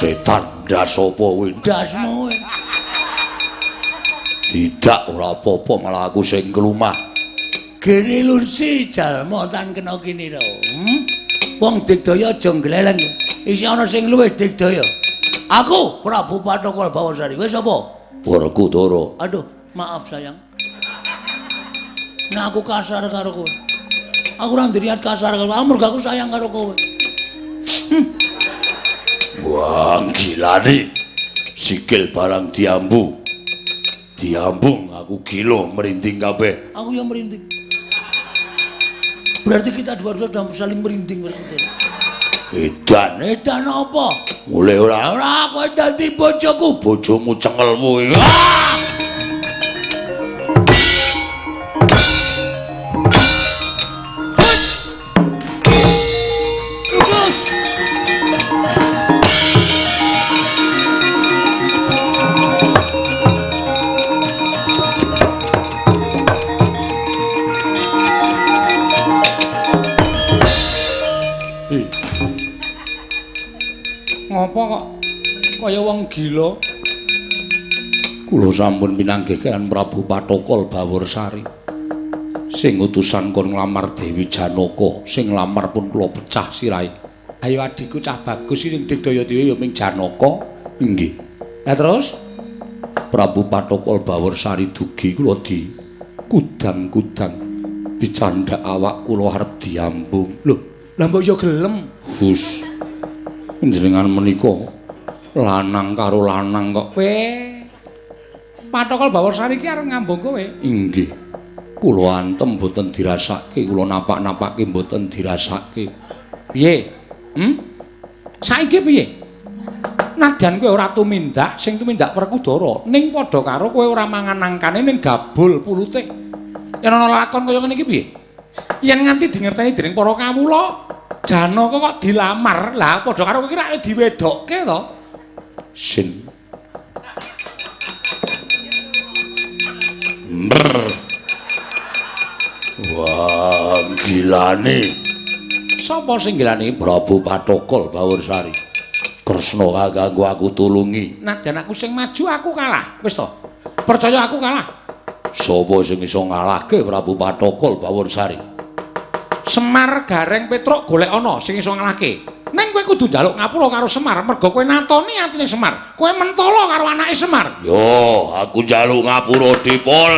Setan ndas apa kowe? Ndasmu. Tidak ora apa-apa malah aku sing kelumah. Gene lunsi jalma tan kena kene to. Wong digdaya aja gleleng. Isih ana sing luwih digdaya. Aku Prabu Patokol Bawasari. Wis apa? Werkudara. Aduh, maaf sayang. Nah aku kasar karo kowe. Aku ora ndiriat kasar karo kamu, aku sayang karo kowe. Wah, gilane. Sikil barang diambu. Diambung aku gila merinding kabeh. Aku yang merinding. Berarti kita dua sudah saling merinding. Edan apa? Mulai ora kowe dadi bojoku, bojomu cengelmu. Ngopo kok kaya wong gila? Kula sampun pinanggih kan Prabu Patokol Bawursari. Sing utusan kon nglamar Dewi Janaka, sing nglamar pun kula pecah sirahe. Ayo adikku cah bagus sing digdaya dhewe ya ming Janaka. Nggih. Lah terus Prabu Patokol Bawursari dugi kula di kudang-kudang dicandak awak kula arep diambung. Lho, lah mbok ya gelem. Hus. Njenengan menika lanang karo lanang kok. Patokol Bawursari iki arep ngambung kowe? Inggih. Kula antem mboten dirasake, kula napak-napake mboten dirasake. Piye? Saiki piye? Nadyan kowe ora tumindak, sing tumindak Werkudara, ning padha karo kowe ora mangan nangkane ning gabul pulute. Yen ana lakon kaya ngene iki piye? Yen nganti dingerteni dening para kawula, Janaka kok dilamar, lah padha karo kowe iki rak diwedokke to. Sin. Wah, gilane. Sapa sing gilane? Prabu Patokol Bawursari. Kresna kanggo aku tulungi. Nadyan aku sing maju aku kalah. Wis to. Percaya aku kalah. Sapa sing iso ngalahke Prabu Patokol Bawursari? Semar Gareng Petruk golek ana sing iso ngalahke. Ning kowe kudu njaluk ngapura karo Semar, merga kowe natoni atine Semar. Kowe mentolo karo anake Semar. Yo, aku njaluk ngapura Dipol.